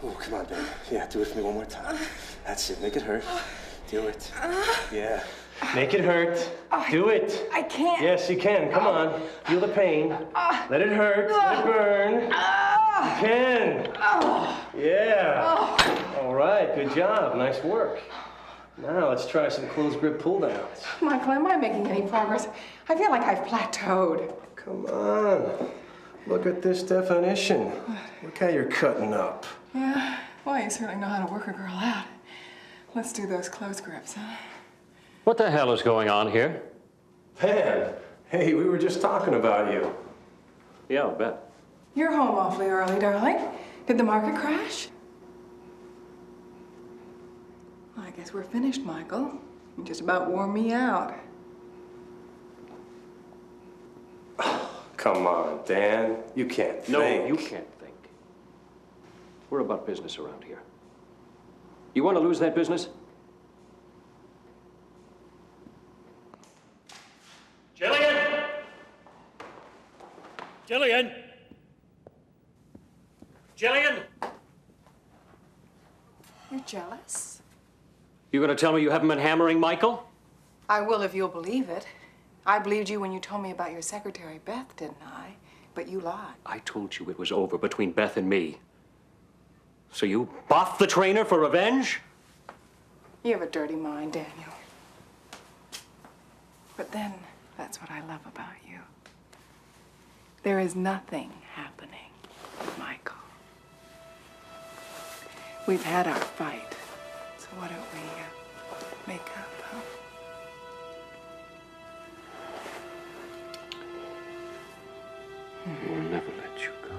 Oh, come on, babe. Yeah, do it for me one more time. That's it. Make it hurt. Do it. Yeah. Make it hurt. Do it. I can't. Yes, you can. Come on. Feel the pain. Let it hurt. Let it burn. You can. Yeah. All right. Good job. Nice work. Now let's try some close grip pull downs. Michael, am I making any progress? I feel like I've plateaued. Come on. Look at this definition. Look how you're cutting up. Yeah. Well, you certainly know how to work a girl out. Let's do those close grips, huh? What the hell is going on here? Man, hey, we were just talking about you. Yeah, I'll bet. You're home awfully early, darling. Did the market crash? Well, I guess we're finished, Michael. You just about wore me out. Come on, Dan. You can't think. No, you can't think. We're about business around here. You want to lose that business? Jillian! Jillian! Jillian! You're jealous? You gonna tell me you haven't been hammering Michael? I will if you'll believe it. I believed you when you told me about your secretary, Beth, didn't I? But you lied. I told you it was over between Beth and me. So you boffed the trainer for revenge? You have a dirty mind, Daniel. But then, that's what I love about you. There is nothing happening, Michael. We've had our fight, so why don't we make up, huh? I will never let you go.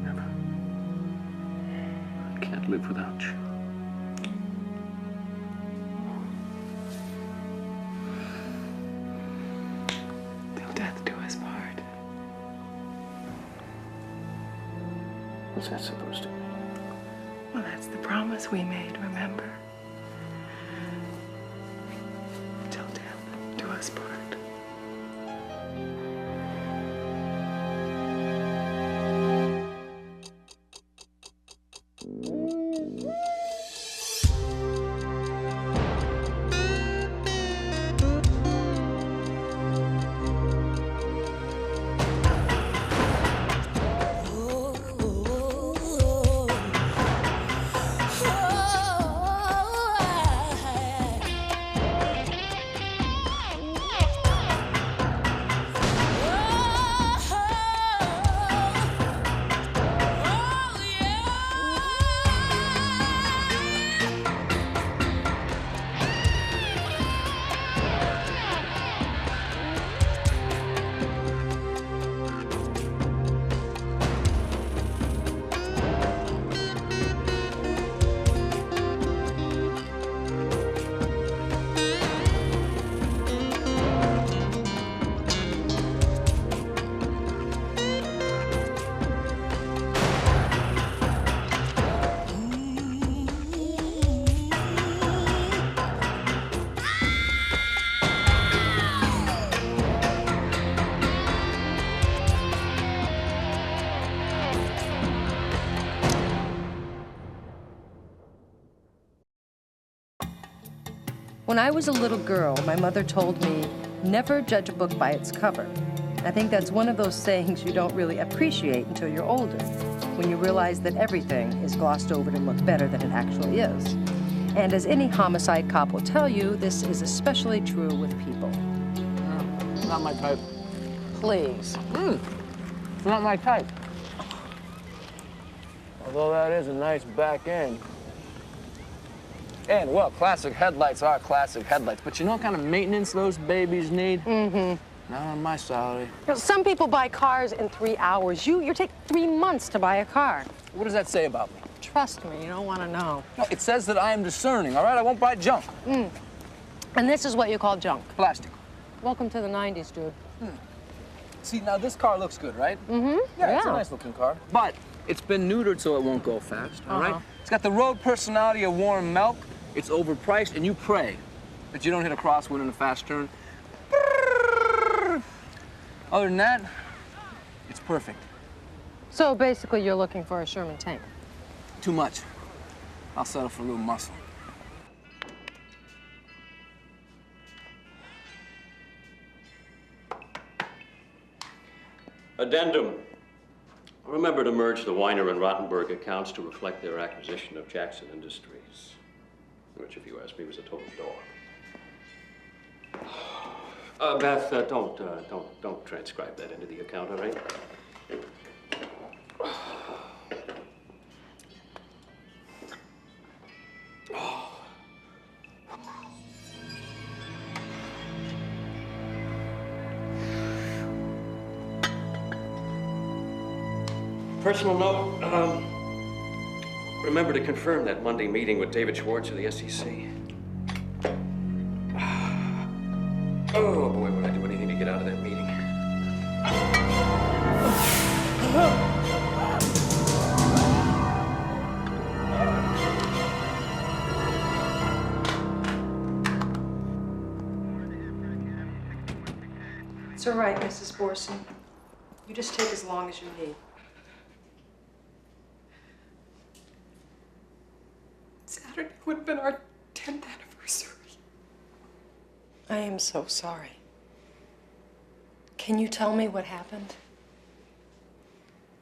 Never. I can't live without you. Till death do us part. What's that supposed to mean? Well, that's the promise we made, remember? Till death do us part. When I was a little girl, my mother told me, never judge a book by its cover. I think that's one of those sayings you don't really appreciate until you're older, when you realize that everything is glossed over to look better than it actually is. And as any homicide cop will tell you, this is especially true with people. Not my type. Please. It's not my type. Although that is a nice back end. And, well, classic headlights are classic headlights, but you know what kind of maintenance those babies need? Not on my salary. You know, some people buy cars in 3 hours. You take 3 months to buy a car. What does that say about me? Trust me, you don't want to know. No, it says that I am discerning, all right? I won't buy junk. And this is what you call junk. Plastic. Welcome to the 90s, dude. See, now this car looks good, right? Mm-hmm. Yeah, it's a nice looking car. But it's been neutered so it won't go fast, all right? It's got the road personality of warm milk. It's overpriced, and you pray that you don't hit a crosswind in a fast turn. Other than that, it's perfect. So basically, you're looking for a Sherman tank. Too much. I'll settle for a little muscle. Addendum. Remember to merge the Weiner and Rottenberg accounts to reflect their acquisition of Jackson Industries, which, if you ask me, was a total dog. Beth, don't transcribe that into the account, all right? Personal note, remember to confirm that Monday meeting with David Schwartz of the SEC. Oh, boy, would I do anything to get out of that meeting. It's all right, Mrs. Borson. You just take as long as you need. Saturday would have been our 10th anniversary. I am so sorry. Can you tell me what happened?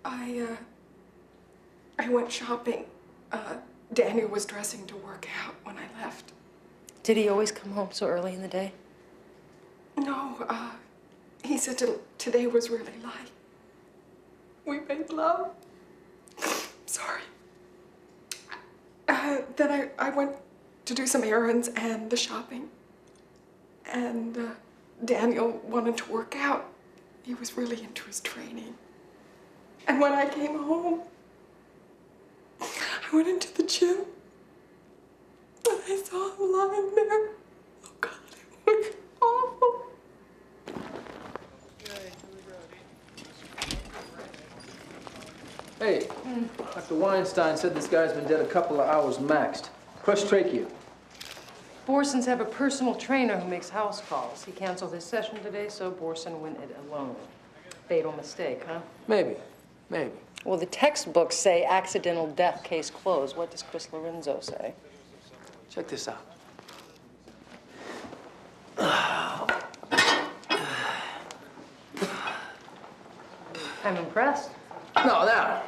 I went shopping. Daniel was dressing to work out when I left. Did he always come home so early in the day? No, he said today was really light. We made love. Sorry. Then I went to do some errands and the shopping. And Daniel wanted to work out. He was really into his training. And when I came home, I went into the gym. And I saw him lying there. Oh, God, it was awful. Hey, Dr. Weinstein said this guy's been dead a couple of hours maxed. Crushed trachea. Borsons have a personal trainer who makes house calls. He canceled his session today, so Borson went it alone. Fatal mistake, huh? Maybe. Maybe. Well, the textbooks say accidental death, case closed. What does Chris Lorenzo say? Check this out. I'm impressed. No, now.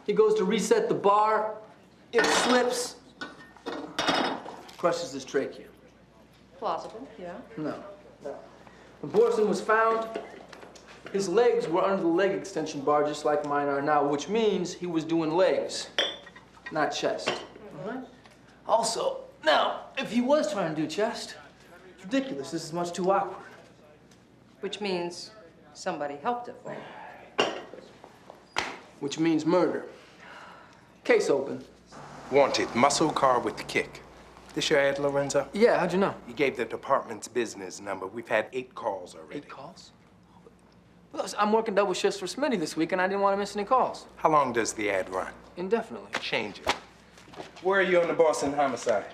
He goes to reset the bar, it slips, crushes his trachea. Plausible, yeah. No. When Borson was found, his legs were under the leg extension bar just like mine are now, which means he was doing legs, not chest. Also, now, if he was trying to do chest, it's ridiculous. This is much too awkward. Which means somebody helped it for him. Which means murder. Case open. Wanted, muscle car with kick. This your ad, Lorenzo? Yeah, how'd you know? You gave the department's business number. We've had 8 calls already. 8 calls? Well, I'm working double shifts for Smitty this week, and I didn't want to miss any calls. How long does the ad run? Indefinitely. Change it. Where are you on the Boston homicide?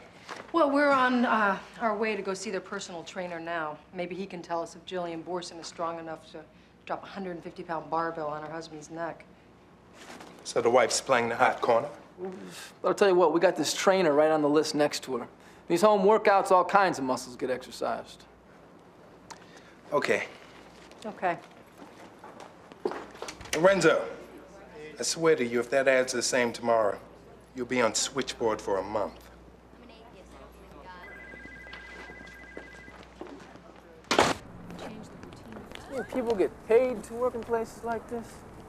Well, we're on our way to go see their personal trainer now. Maybe he can tell us if Jillian Borson is strong enough to drop a 150-pound barbell on her husband's neck. So the wife's playing the hot corner? But I'll tell you what, we got this trainer right on the list next to her. These home workouts, all kinds of muscles get exercised. Okay. Okay. Lorenzo, I swear to you, if that ad's the same tomorrow, you'll be on switchboard for a month. You know, people get paid to work in places like this.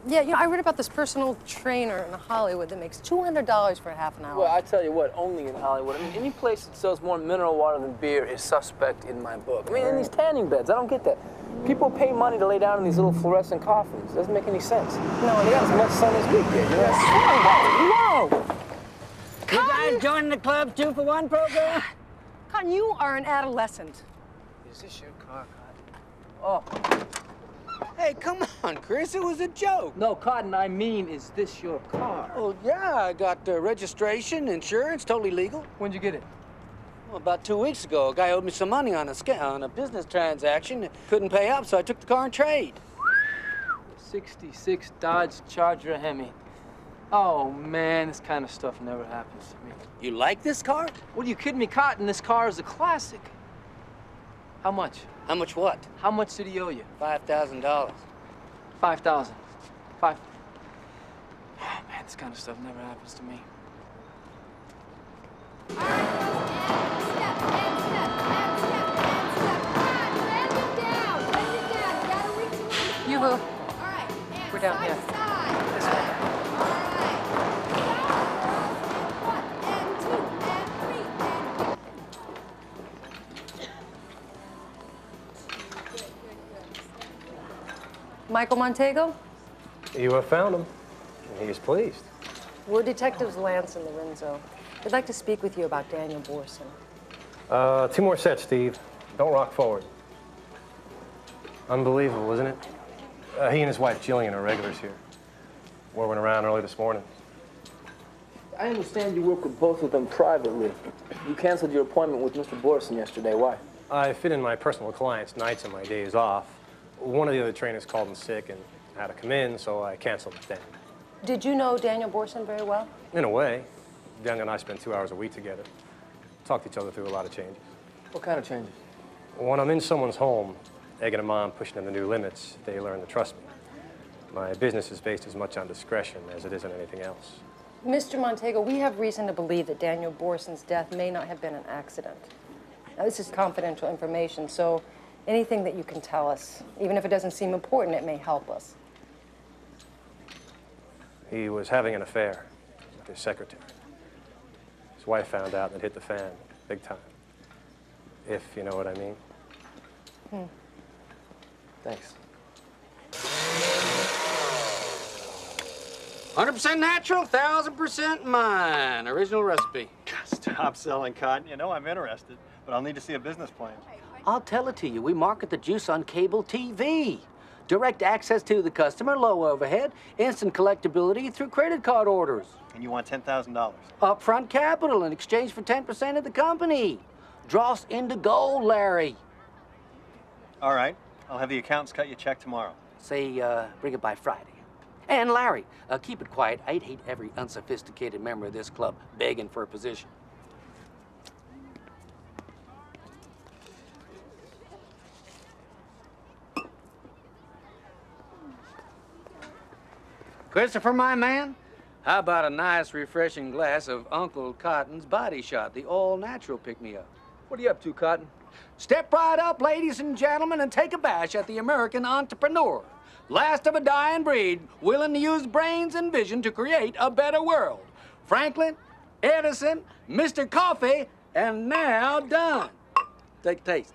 Yeah, I read about this personal trainer in Hollywood that makes $200 for half an hour. Well, I tell you what, only in Hollywood. I mean, any place that sells more mineral water than beer is suspect in my book. I mean, in these tanning beds, I don't get that. People pay money to lay down in these little fluorescent coffins. Doesn't make any sense. No, they got as much sun as we get, you know? Whoa! You guys joining the club 2-for-1 program? Con, you are an adolescent. Is this your car, Cotton? Oh. Hey, come on, Chris, it was a joke. No, Cotton, I mean, is this your car? Oh, yeah, I got registration, insurance, totally legal. When'd you get it? Well, about 2 weeks ago, a guy owed me some money on a business transaction. Couldn't pay up, so I took the car in trade. 66 Dodge Charger Hemi. Oh, man, this kind of stuff never happens to me. You like this car? What, are you kidding me, Cotton? This car is a classic. How much? How much what? How much did he owe you? $5,000. 5,000. Five. Oh, man, this kind of stuff never happens to me. Yoo-hoo. We're down here. This way. Michael Montego? You have found him. And he is pleased. We're Detectives Lance and Lorenzo. We'd like to speak with you about Daniel Borson. 2 more sets, Steve. Don't rock forward. Unbelievable, isn't it? He and his wife Jillian are regulars here. War went around early this morning. I understand you work with both of them privately. You canceled your appointment with Mr. Borson yesterday. Why? I fit in my personal clients' nights and my days off. One of the other trainers called in sick and had to come in, so I canceled it then. Did you know Daniel Borson very well? In a way. Daniel and I spend 2 hours a week together. Talked each other through a lot of changes. What kind of changes? When I'm in someone's home, egging them on, pushing them to new limits, they learn to trust me. My business is based as much on discretion as it is on anything else. Mr. Montego, we have reason to believe that Daniel Borson's death may not have been an accident. Now, this is confidential information, so anything that you can tell us, even if it doesn't seem important, it may help us. He was having an affair with his secretary. His wife found out and it hit the fan, big time. If you know what I mean. Thanks. 100% natural, 1,000% mine. Original recipe. Stop selling cotton. You know I'm interested, but I'll need to see a business plan. I'll tell it to you. We market the juice on cable TV. Direct access to the customer, low overhead, instant collectability through credit card orders. And you want $10,000. Upfront capital in exchange for 10% of the company. Dross into gold, Larry. All right. I'll have the accountants cut you a check tomorrow. Say, bring it by Friday. And Larry, keep it quiet. I'd hate every unsophisticated member of this club begging for a position. Christopher, my man, how about a nice, refreshing glass of Uncle Cotton's Body Shot, the all-natural pick-me-up? What are you up to, Cotton? Step right up, ladies and gentlemen, and take a bash at the American entrepreneur. Last of a dying breed, willing to use brains and vision to create a better world. Franklin, Edison, Mr. Coffee, and now done. Take a taste.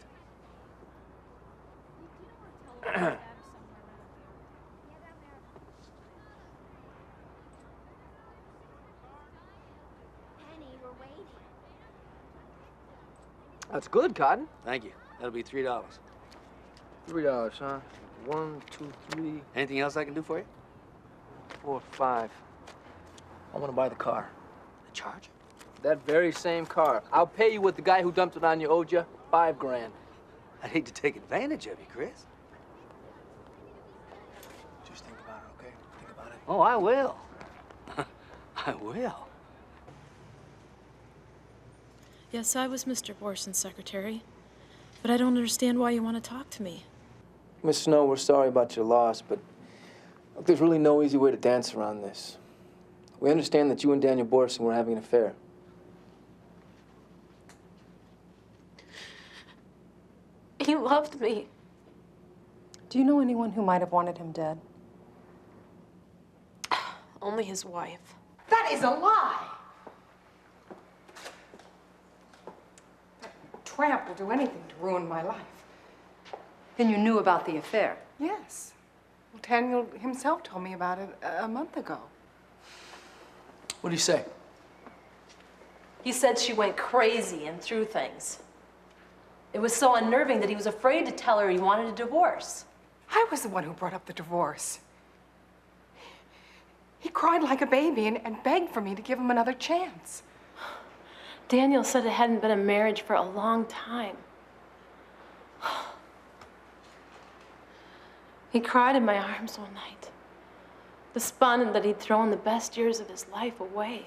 That's good, Cotton. Thank you. That'll be $3. $3, huh? 1, 2, 3, Anything else I can do for you? 4, 5. I want to buy the car. The Charger? That very same car. I'll pay you what the guy who dumped it on you owed you. $5 grand. I'd hate to take advantage of you, Chris. Just think about it, okay? Think about it. Oh, I will. I will. Yes, I was Mr. Borson's secretary, but I don't understand why you want to talk to me. Miss Snow, we're sorry about your loss, but look, there's really no easy way to dance around this. We understand that you and Daniel Borson were having an affair. He loved me. Do you know anyone who might have wanted him dead? Only his wife. That is a lie. That tramp will do anything to ruin my life. Then you knew about the affair? Yes. Well, Daniel himself told me about it a month ago. What did he say? He said she went crazy and threw things. It was so unnerving that he was afraid to tell her he wanted a divorce. I was the one who brought up the divorce. He cried like a baby and begged for me to give him another chance. Daniel said it hadn't been a marriage for a long time. He cried in my arms one night. despondent that he'd thrown the best years of his life away.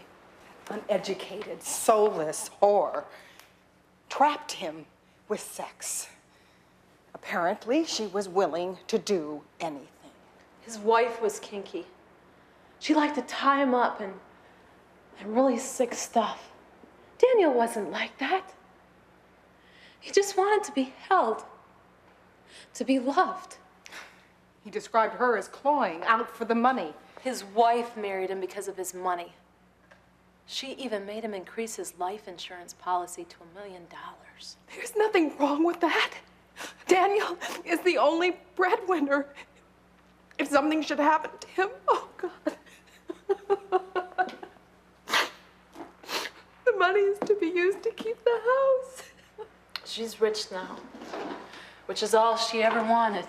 Uneducated, soulless whore trapped him with sex. Apparently, she was willing to do anything. His wife was kinky. She liked to tie him up and really sick stuff. Daniel wasn't like that. He just wanted to be held, to be loved. He described her as clawing out for the money. His wife married him because of his money. She even made him increase his life insurance policy to $1 million. There's nothing wrong with that. Daniel is the only breadwinner. If something should happen to him, oh God. The money is to be used to keep the house. She's rich now, which is all she ever wanted.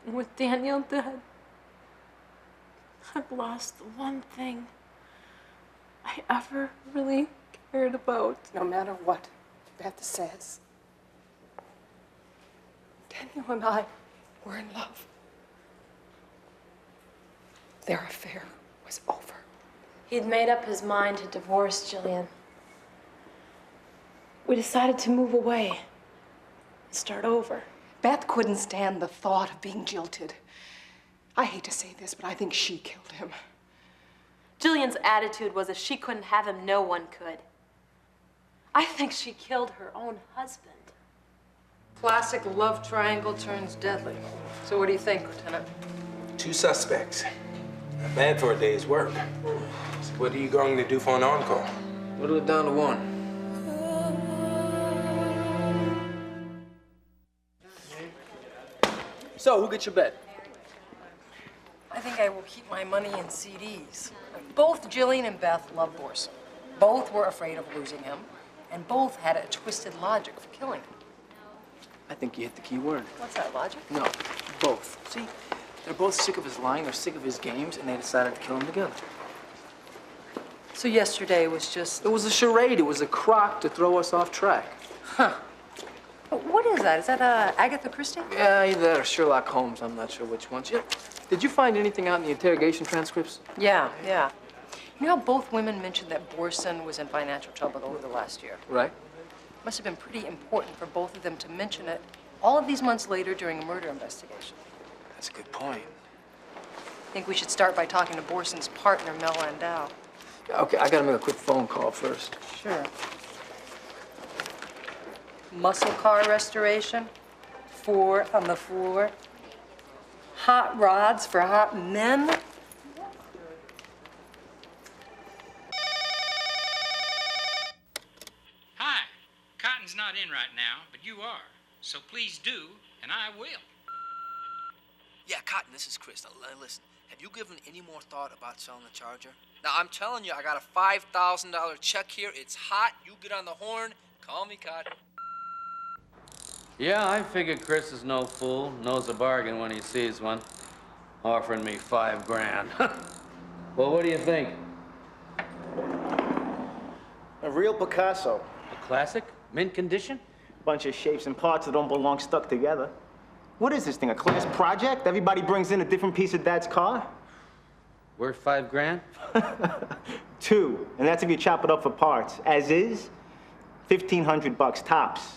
And with Daniel dead, I've lost the one thing I ever really cared about. No matter what Beth says, Daniel and I were in love. Their affair was over. He'd made up his mind to divorce Jillian. We decided to move away and start over. Beth couldn't stand the thought of being jilted. I hate to say this, but I think she killed him. Jillian's attitude was if she couldn't have him, no one could. I think she killed her own husband. Classic love triangle turns deadly. So what do you think, Lieutenant? 2 suspects. Not bad for a day's work. So what are you going to do for an encore? Whittle it down to 1. So, who gets your bet? I think I will keep my money in CDs. Both Jillian and Beth love Borson. Both were afraid of losing him, and both had a twisted logic for killing him. I think you hit the key word. What's that, logic? No, both. See, they're both sick of his lying, they're sick of his games, and they decided to kill him together. So yesterday was just... It was a charade. It was a crock to throw us off track. Huh. What is that? Is that Agatha Christie? Yeah, either that or Sherlock Holmes. I'm not sure which one. Did you find anything out in the interrogation transcripts? Yeah. You know how both women mentioned that Borson was in financial trouble over the last year? Right. Must have been pretty important for both of them to mention it all of these months later during a murder investigation. That's a good point. I think we should start by talking to Borson's partner, Mel Landau. Okay, I gotta make a quick phone call first. Sure. Muscle car restoration, 4 on the floor. Hot rods for hot men. Hi, Cotton's not in right now, but you are. So please do, and I will. Yeah, Cotton, this is Chris. Now, listen, have you given any more thought about selling the Charger? Now, I'm telling you, I got a $5,000 check here. It's hot. You get on the horn. Call me, Cotton. Yeah, I figure Chris is no fool, knows a bargain when he sees one. Offering me $5 grand. Well, what do you think? A real Picasso. A classic? Mint condition? Bunch of shapes and parts that don't belong stuck together. What is this thing, a class project? Everybody brings in a different piece of Dad's car? Worth $5 grand? 2, and that's if you chop it up for parts. As is, $1,500 tops.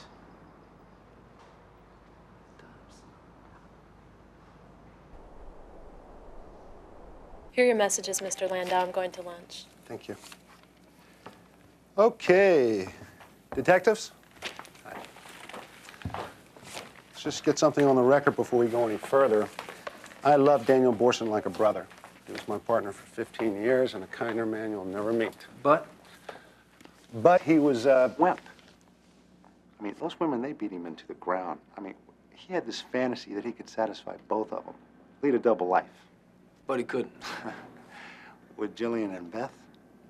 Here are your messages, Mr. Landau. I'm going to lunch. Thank you. Okay. Detectives? Let's just get something on the record before we go any further. I love Daniel Borson like a brother. He was my partner for 15 years and a kinder man you'll never meet. But he was a wimp. I mean, those women, they beat him into the ground. I mean, he had this fantasy that he could satisfy both of them, lead a double life. But he couldn't. With Jillian and Beth,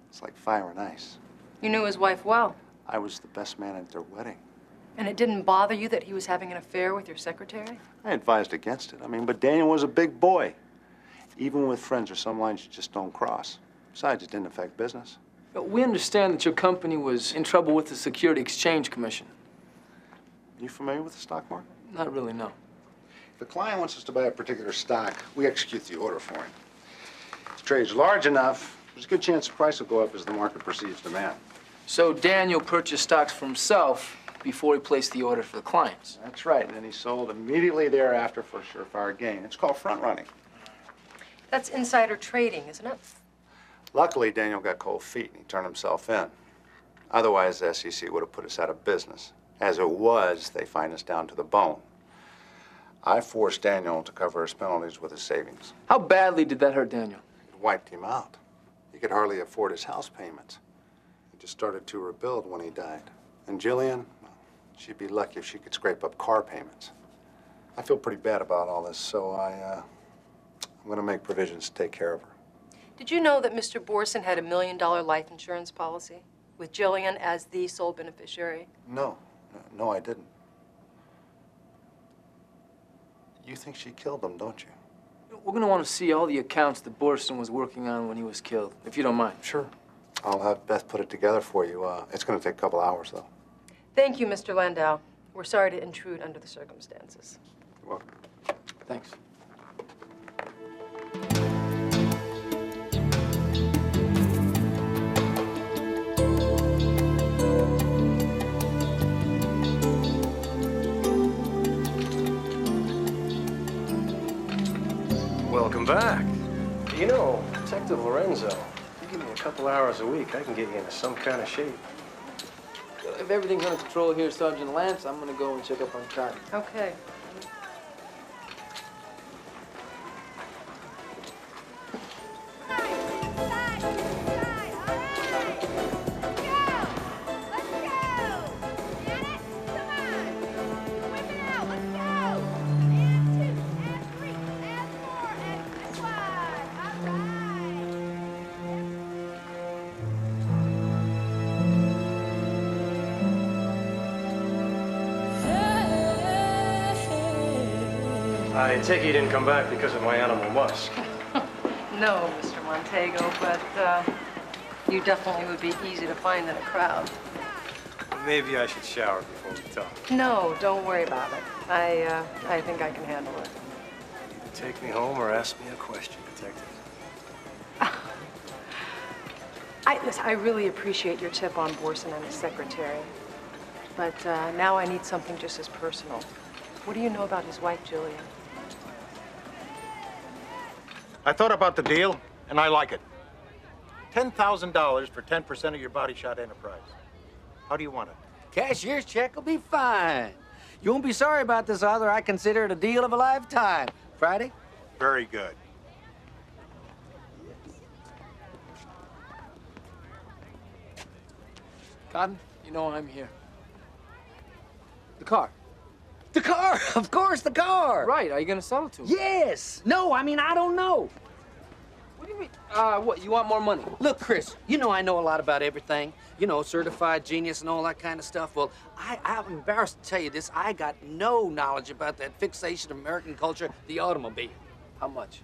it's like fire and ice. You knew his wife well. I was the best man at their wedding. And it didn't bother you that he was having an affair with your secretary? I advised against it. I mean, but Daniel was a big boy. Even with friends, there's some lines you just don't cross. Besides, it didn't affect business. But we understand that your company was in trouble with the Security Exchange Commission. Are you familiar with the stock market? Not really, no. If the client wants us to buy a particular stock, we execute the order for him. If the trade's large enough, there's a good chance the price will go up as the market perceives demand. So Daniel purchased stocks for himself before he placed the order for the clients. That's right, and then he sold immediately thereafter for a surefire gain. It's called front running. That's insider trading, isn't it? Luckily, Daniel got cold feet and he turned himself in. Otherwise, the SEC would have put us out of business. As it was, they fined us down to the bone. I forced Daniel to cover his penalties with his savings. How badly did that hurt Daniel? It wiped him out. He could hardly afford his house payments. He just started to rebuild when he died. And Jillian, well, she'd be lucky if she could scrape up car payments. I feel pretty bad about all this, so I'm going to make provisions to take care of her. Did you know that Mr. Borson had $1 million life insurance policy with Jillian as the sole beneficiary? No, I didn't. You think she killed him, don't you? We're going to want to see all the accounts that Borson was working on when he was killed, if you don't mind. Sure. I'll have Beth put it together for you. It's going to take a couple hours, though. Thank you, Mr. Landau. We're sorry to intrude under the circumstances. You're welcome. Thanks. Welcome back. You know, Detective Lorenzo, if you give me a couple hours a week, I can get you into some kind of shape. If everything's under control here, Sergeant Lance, I'm going to go and check up on Cotton. Okay. I take it you didn't come back because of my animal musk. No, Mr. Montego, but you definitely would be easy to find in a crowd. Maybe I should shower before we talk. No, don't worry about it. I think I can handle it. Either take me home or ask me a question, Detective. Listen, I really appreciate your tip on Borson and his secretary. But now I need something just as personal. What do you know about his wife, Jillian? I thought about the deal, and I like it. $10,000 for 10% of your body shot enterprise. How do you want it? Cashier's check will be fine. You won't be sorry about this, Arthur. I consider it a deal of a lifetime. Friday? Very good. Cotton, you know I'm here. The car. The car! Of course, the car! Right, are you going to sell it to him? Yes! No, I mean, I don't know. What do you mean? What, you want more money? Look, Chris, you know I know a lot about everything. You know, certified genius and all that kind of stuff. Well, I'm embarrassed to tell you this. I got no knowledge about that fixation of American culture, the automobile. How much?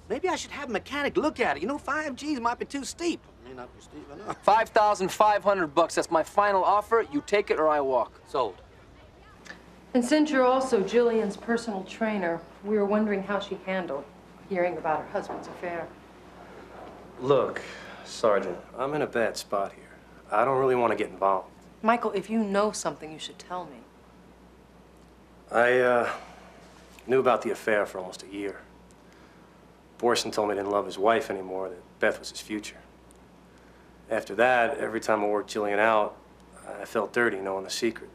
Maybe I should have a mechanic look at it. You know, 5 G's might be too steep. May not be steep enough. $5,500. That's my final offer. You take it or I walk. Sold. And since you're also Jillian's personal trainer, we were wondering how she handled hearing about her husband's affair. Look, Sergeant, I'm in a bad spot here. I don't really want to get involved. Michael, if you know something, you should tell me. I knew about the affair for almost a year. Borson told me he didn't love his wife anymore, that Beth was his future. After that, every time I worked Jillian out, I felt dirty knowing the secret.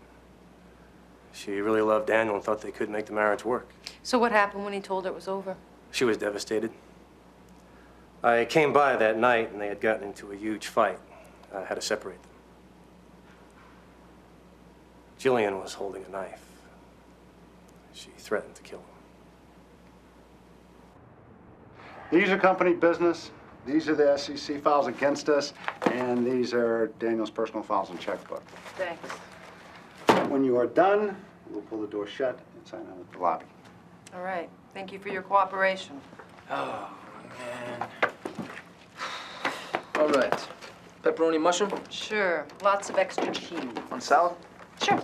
She really loved Daniel and thought they could make the marriage work. So what happened when he told her it was over? She was devastated. I came by that night and they had gotten into a huge fight. I had to separate them. Jillian was holding a knife. She threatened to kill him. These are company business. These are the SEC files against us. And these are Daniel's personal files and checkbook. Thanks. When you are done, we'll pull the door shut and sign out at the lobby. All right. Thank you for your cooperation. Oh, man. All right. Pepperoni mushroom? Sure. Lots of extra cheese. On salad? Sure.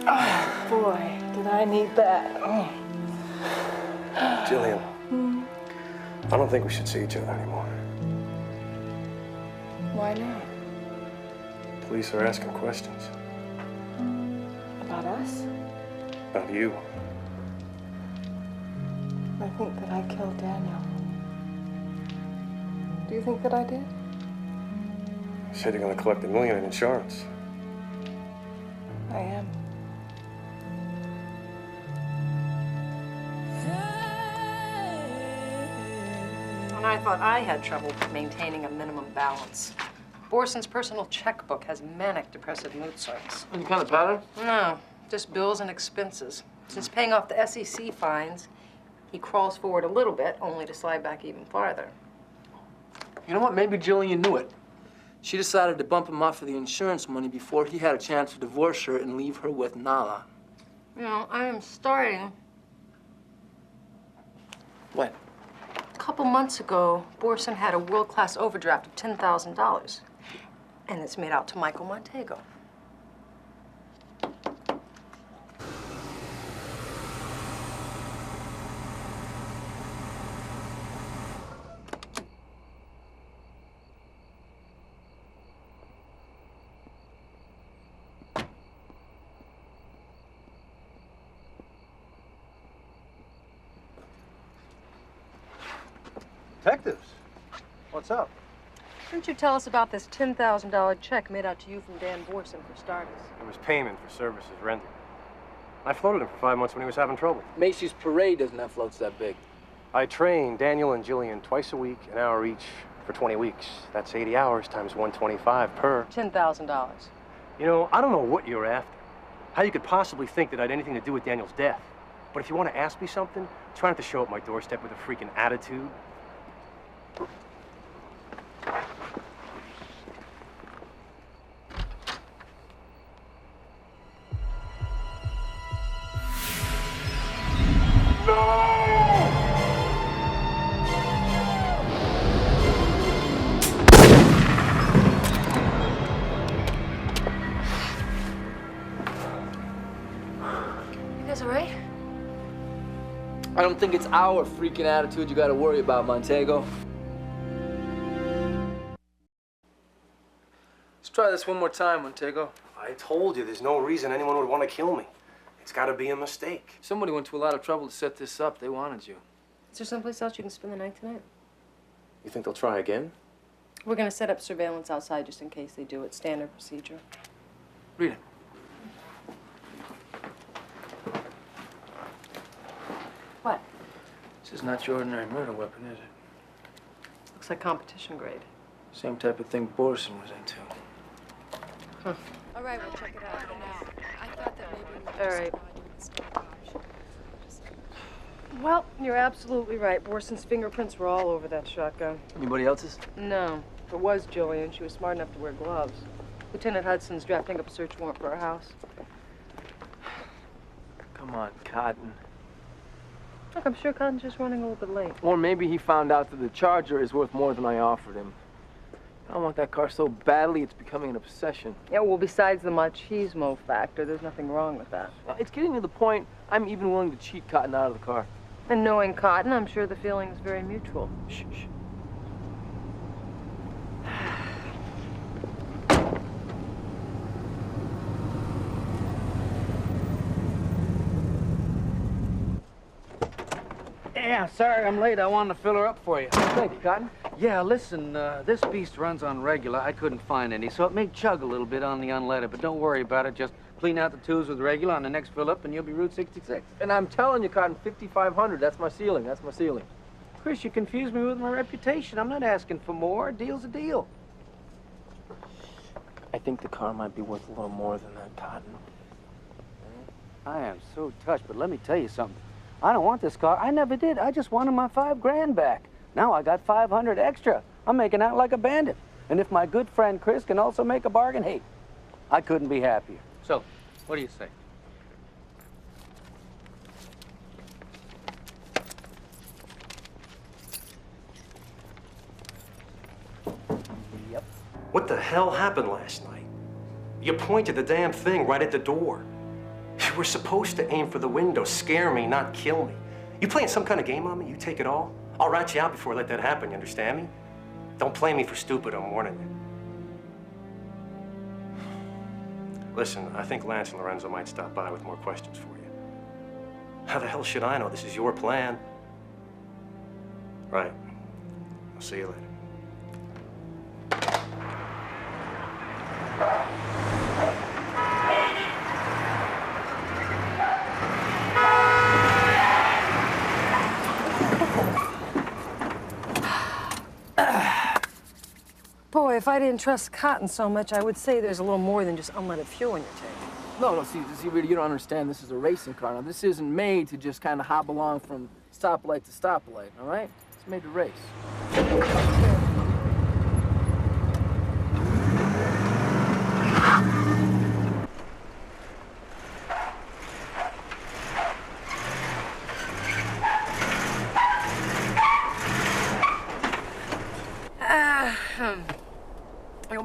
Oh, boy, did I need that. Oh. Jillian, I don't think we should see each other anymore. Why not? Police are asking questions. About us? About you. I think that I killed Daniel. Do you think that I did? You said you're gonna collect $1 million in insurance. I am. When I thought I had trouble maintaining a minimum balance, Borson's personal checkbook has manic depressive mood swings. Any kind of pattern? No, just bills and expenses. Since paying off the SEC fines, he crawls forward a little bit, only to slide back even farther. You know what? Maybe Jillian knew it. She decided to bump him off for the insurance money before he had a chance to divorce her and leave her with Nala. You know, I am starting. What? A couple months ago, Borson had a world-class overdraft of $10,000. And it's made out to Michael Montego. Detectives, what's up? Didn't you tell us about this $10,000 check made out to you from Dan Borson, for starters? It was payment for services rendered. I floated him for 5 months when he was having trouble. Macy's Parade doesn't have floats that big. I trained Daniel and Jillian twice a week, an hour each, for 20 weeks. That's 80 hours times 125 per. $10,000. You know, I don't know what you're after. How you could possibly think that I had anything to do with Daniel's death. But if you want to ask me something, try not to show up my doorstep with a freaking attitude. You guys all right? I don't think it's our freaking attitude you gotta worry about, Montego. Let's try this one more time, Montego. I told you there's no reason anyone would want to kill me. It's got to be a mistake. Somebody went to a lot of trouble to set this up. They wanted you. Is there someplace else you can spend the night tonight? You think they'll try again? We're gonna set up surveillance outside just in case they do it. Standard procedure. Rita. What? This is not your ordinary murder weapon, is it? Looks like competition grade. Same type of thing Borson was into. Huh. All right, we'll check it out for now. I thought that maybe we All right. Well, you're absolutely right. Borson's fingerprints were all over that shotgun. Anybody else's? No. It was Jillian. She was smart enough to wear gloves. Lieutenant Hudson's drafting up a search warrant for her house. Come on, Cotton. Look, I'm sure Cotton's just running a little bit late. Or maybe he found out that the Charger is worth more than I offered him. I want that car so badly it's becoming an obsession. Yeah, well, besides the machismo factor, there's nothing wrong with that. It's getting to the point I'm even willing to cheat Cotton out of the car. And knowing Cotton, I'm sure the feeling is very mutual. Shh, shh. Yeah, sorry I'm late. I wanted to fill her up for you. Thank you, Cotton. Yeah, listen, this beast runs on regular. I couldn't find any, so it may chug a little bit on the unleaded, but don't worry about it. Just clean out the tubes with regular on the next fill up, and you'll be Route 66. And I'm telling you, Cotton, 5,500. That's my ceiling. That's my ceiling. Chris, you confuse me with my reputation. I'm not asking for more. A deal's a deal. I think the car might be worth a little more than that, Cotton. I am so touched, but let me tell you something. I don't want this car. I never did. I just wanted my $5,000 back. Now I got 500 extra. I'm making out like a bandit. And if my good friend Chris can also make a bargain, hey, I couldn't be happier. So, what do you say? Yep. What the hell happened last night? You pointed the damn thing right at the door. We're supposed to aim for the window, scare me, not kill me. You playing some kind of game on me? You take it all? I'll rat you out before I let that happen, you understand me? Don't play me for stupid, I'm warning you. Listen, I think Lance and Lorenzo might stop by with more questions for you. How the hell should I know? This is your plan. Right. I'll see you later. Boy, if I didn't trust Cotton so much, I would say there's a little more than just unleaded fuel in your tank. No, see, Rita, you don't understand. This is a racing car. Now, this isn't made to just kind of hop along from stoplight to stoplight, all right? It's made to race.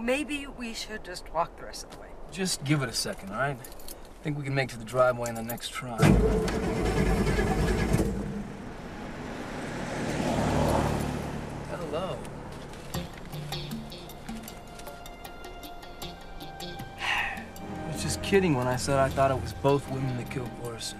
Maybe we should just walk the rest of the way. Just give it a second, all right? I think we can make it to the driveway in the next try. Hello. I was just kidding when I said I thought it was both women that killed Borson.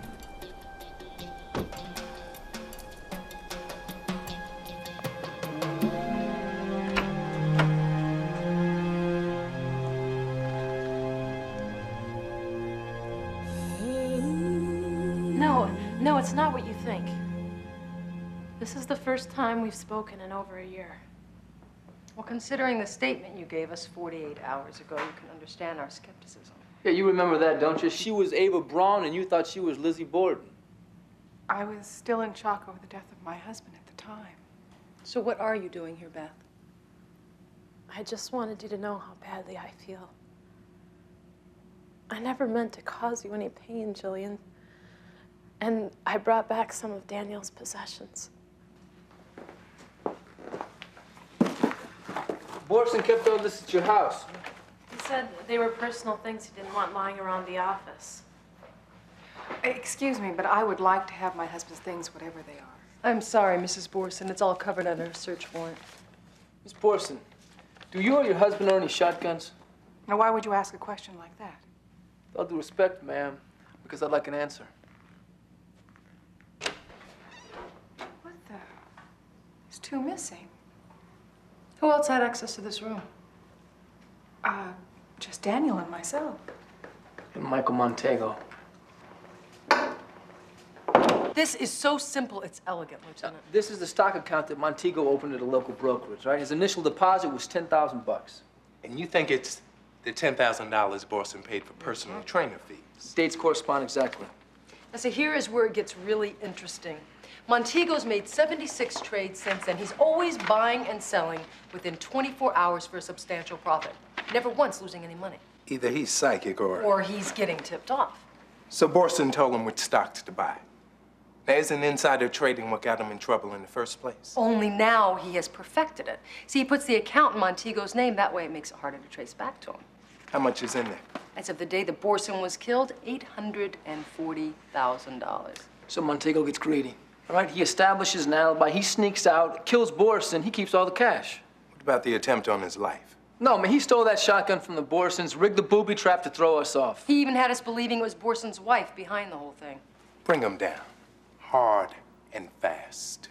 No, it's not what you think. This is the first time we've spoken in over a year. Well, considering the statement you gave us 48 hours ago, you can understand our skepticism. Yeah, you remember that, don't you? She was Ava Braun, and you thought she was Lizzie Borden. I was still in shock over the death of my husband at the time. So what are you doing here, Beth? I just wanted you to know how badly I feel. I never meant to cause you any pain, Jillian. And I brought back some of Daniel's possessions. Borson kept all this at your house. He said they were personal things he didn't want lying around the office. Excuse me, but I would like to have my husband's things, whatever they are. I'm sorry, Mrs. Borson. It's all covered under a search warrant. Miss Borson, do you or your husband own any shotguns? Now, why would you ask a question like that? With all due respect, ma'am, because I'd like an answer. What the? There's two missing. Who else had access to this room? Just Daniel and myself. And Michael Montego. This is so simple, it's elegant, Lieutenant. This is the stock account that Montego opened at a local brokerage, right? His initial deposit was $10,000. And you think it's the $10,000 Borson paid for personal trainer fees? Dates correspond exactly. Now, so here is where it gets really interesting. Montego's made 76 trades since then. He's always buying and selling within 24 hours for a substantial profit. Never once losing any money. Either he's psychic Or he's getting tipped off. So Borson told him which stocks to buy. Now, isn't insider trading what got him in trouble in the first place? Only now he has perfected it. See, he puts the account in Montego's name. That way it makes it harder to trace back to him. How much is in there? As of the day that Borson was killed, $840,000. So Montego gets greedy. All right, he establishes an alibi, he sneaks out, kills Borson, he keeps all the cash. What about the attempt on his life? No, man, he stole that shotgun from the Borsons, rigged the booby trap to throw us off. He even had us believing it was Borson's wife behind the whole thing. Bring him down. Hard and fast.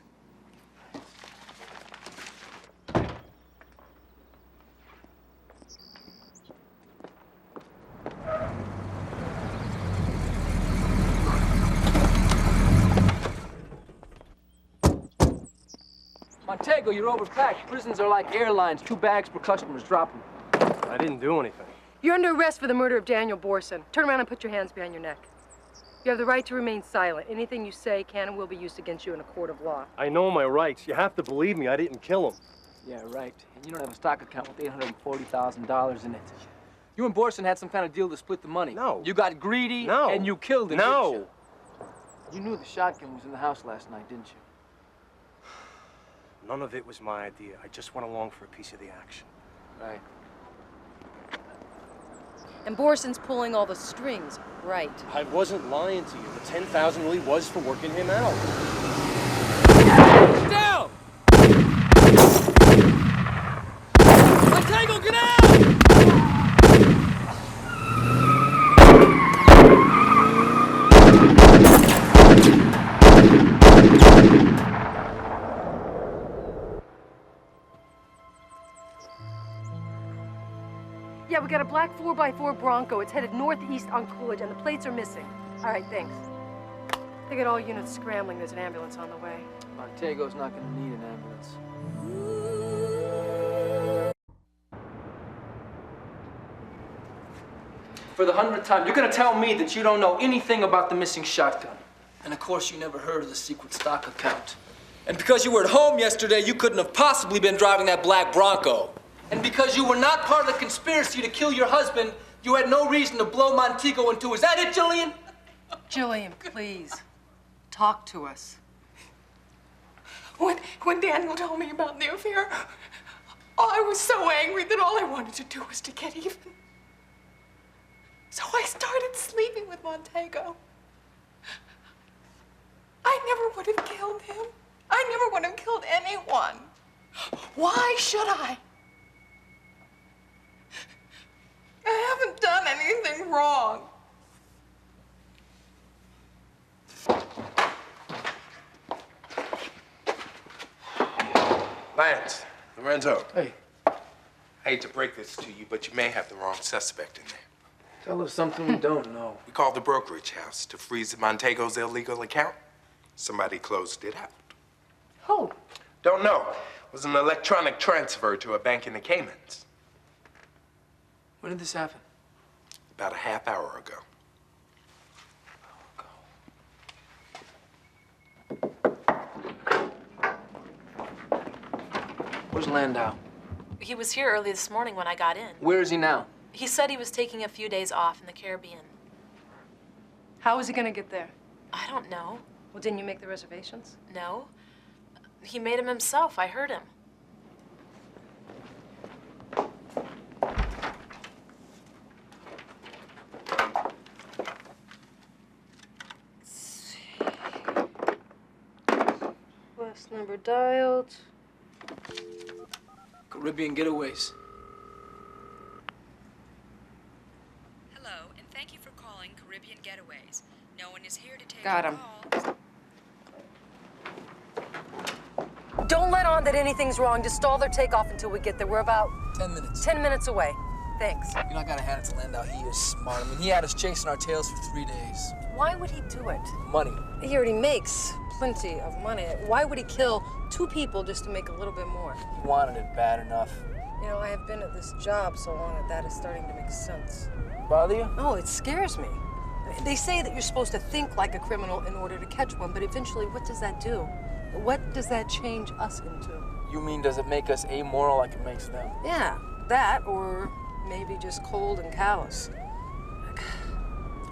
Montego, you're overpacked. Prisons are like airlines. 2 bags per customer's drop them. I didn't do anything. You're under arrest for the murder of Daniel Borson. Turn around and put your hands behind your neck. You have the right to remain silent. Anything you say can and will be used against you in a court of law. I know my rights. You have to believe me. I didn't kill him. Yeah, right. And you don't have a stock account with $840,000 in it. You and Borson had some kind of deal to split the money. No. You got greedy, No. and you killed him, No. didn't you? You knew the shotgun was in the house last night, didn't you? None of it was my idea. I just went along for a piece of the action. Right. And Borson's pulling all the strings, right? I wasn't lying to you. The 10,000 really was for working him out. Down! Montego, get out! Yeah, we got a black 4x4 Bronco. It's headed northeast on Coolidge, and the plates are missing. All right, thanks. They got all units scrambling. There's an ambulance on the way. Montego's not gonna need an ambulance. For the 100th time, you're gonna tell me that you don't know anything about the missing shotgun. And of course, you never heard of the secret stock account. And because you were at home yesterday, you couldn't have possibly been driving that black Bronco. And because you were not part of the conspiracy to kill your husband, you had no reason to blow Montego in two. Is that it, Jillian? Jillian, please, talk to us. When Daniel told me about the affair, I was so angry that all I wanted to do was to get even. So I started sleeping with Montego. I never would have killed him. I never would have killed anyone. Why should I? I haven't done anything wrong. Lance, Lorenzo. Hey. I hate to break this to you, but you may have the wrong suspect in there. Tell us something we don't know. We called the brokerage house to freeze Montego's illegal account. Somebody closed it out. Who? Don't know. It was an electronic transfer to a bank in the Caymans. When did this happen? About a half hour ago. Where's Landau? He was here early this morning when I got in. Where is he now? He said he was taking a few days off in the Caribbean. How is he gonna get there? I don't know. Well, didn't you make the reservations? No. He made them himself. I heard him. Last number dialed. Caribbean Getaways. Hello, and thank you for calling Caribbean Getaways. No one is here to take Got your him. call. Don't let on that anything's wrong. Just stall their takeoff until we get there. We're about 10 minutes. 10 minutes away. Thanks. You know, I gotta hand it to Landau. He is smart. I mean, he had us chasing our tails for 3 days. Why would he do it? Money. He already makes plenty of money. Why would he kill 2 people just to make a little bit more? He wanted it bad enough. You know, I have been at this job so long that is starting to make sense. Bother you? Oh, it scares me. They say that you're supposed to think like a criminal in order to catch one, but eventually, what does that do? What does that change us into? You mean, does it make us amoral like it makes them? Yeah, that, or maybe just cold and callous.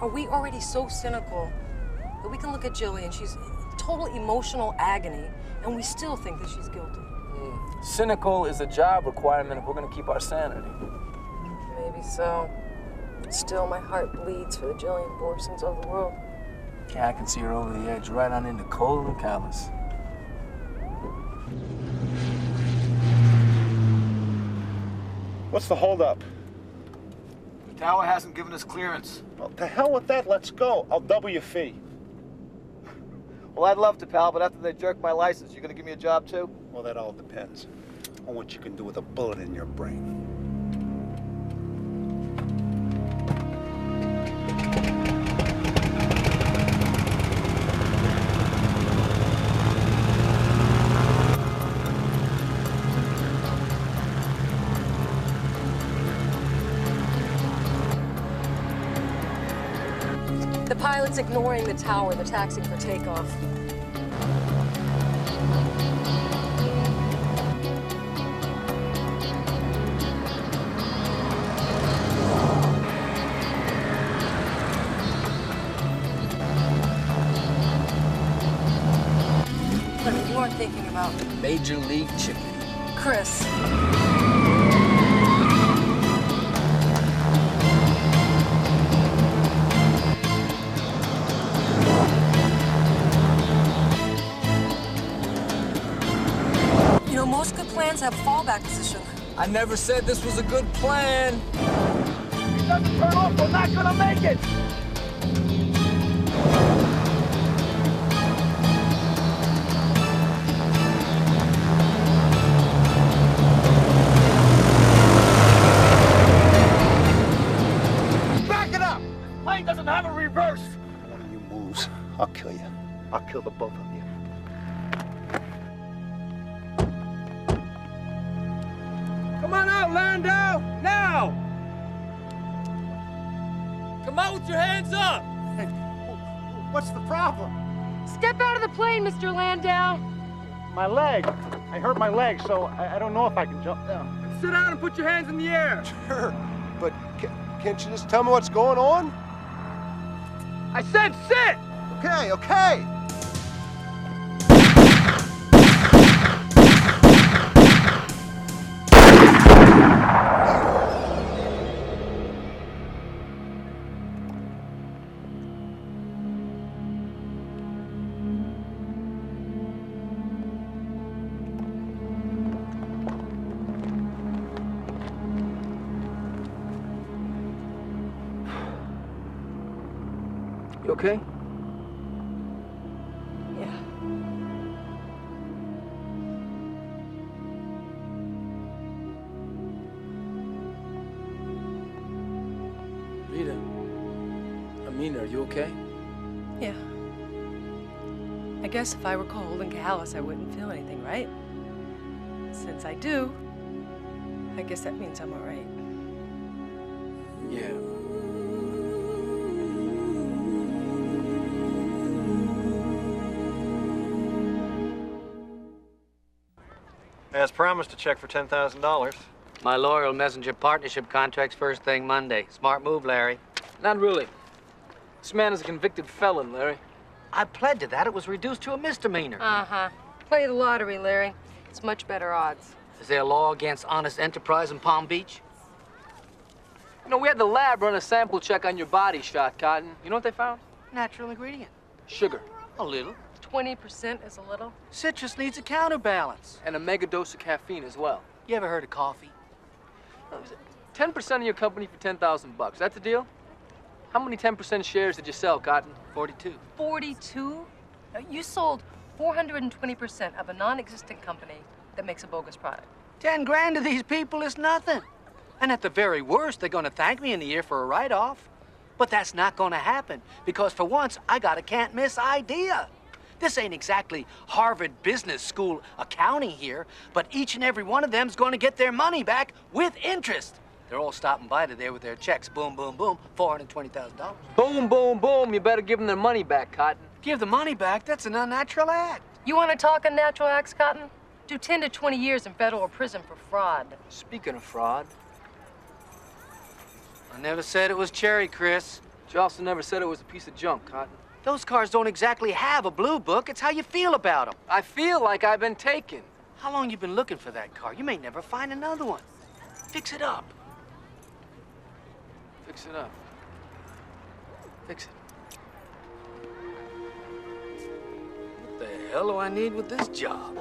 Are we already so cynical that we can look at Jillian, she's in total emotional agony, and we still think that she's guilty? Cynical is a job requirement if we're gonna keep our sanity. Maybe so. Still, my heart bleeds for the Jillian Borsons of the world. Yeah, I can see her over the edge, right on into cold and callous. What's the holdup? The tower hasn't given us clearance. Well, to hell with that. Let's go. I'll double your fee. Well, I'd love to, pal, but after they jerk my license, you gonna give me a job too? Well, that all depends on what you can do with a bullet in your brain. The pilot's ignoring the tower. They're taxiing for takeoff. But you aren't thinking about Major League Chicken. Chris. to have a fallback position. I never said this was a good plan. If it doesn't turn off, we're not gonna make it! Back it up! Plane doesn't have a reverse! One of you moves, I'll kill you. I'll kill the both of you. Come on out, Landau! Now! Come out with your hands up! Hey, what's the problem? Step out of the plane, Mr. Landau. My leg. I hurt my leg, so I don't know if I can jump down. Sit down and put your hands in the air. Sure, but can't you just tell me what's going on? I said sit! Okay, okay. You okay? Yeah. Rita, I mean, are you okay? Yeah. I guess if I were cold and callous, I wouldn't feel anything, right? Since I do, I guess that means I'm all right. Yeah. As promised, a check for $10,000. My loyal messenger partnership contract's first thing Monday. Smart move, Larry. Not really. This man is a convicted felon, Larry. I pled to that. It was reduced to a misdemeanor. Uh-huh. Play the lottery, Larry. It's much better odds. Is there a law against honest enterprise in Palm Beach? You know, we had the lab run a sample check on your body shot, Cotton. You know what they found? Natural ingredient. Sugar. A little. 20% is a little. Citrus needs a counterbalance. And a mega dose of caffeine as well. You ever heard of coffee? 10% of your company for $10,000. That's the deal? How many 10% shares did you sell, Cotton? 42. 42? You sold 420% of a non-existent company that makes a bogus product. 10 grand to these people is nothing. And at the very worst, they're gonna thank me in a year for a write-off. But that's not gonna happen, because for once, I got a can't-miss idea. This ain't exactly Harvard Business School accounting here, but each and every one of them's gonna get their money back with interest. They're all stopping by today with their checks. Boom, boom, boom, $420,000. Boom, boom, boom. You better give them their money back, Cotton. Give the money back? That's an unnatural act. You want to talk unnatural acts, Cotton? Do 10 to 20 years in federal prison for fraud. Speaking of fraud, I never said it was cherry, Chris. you also never said it was a piece of junk, Cotton. Those cars don't exactly have a blue book. It's how you feel about them. I feel like I've been taken. How long you been looking for that car? You may never find another one. Fix it up. Fix it up. Fix it. What the hell do I need with this job?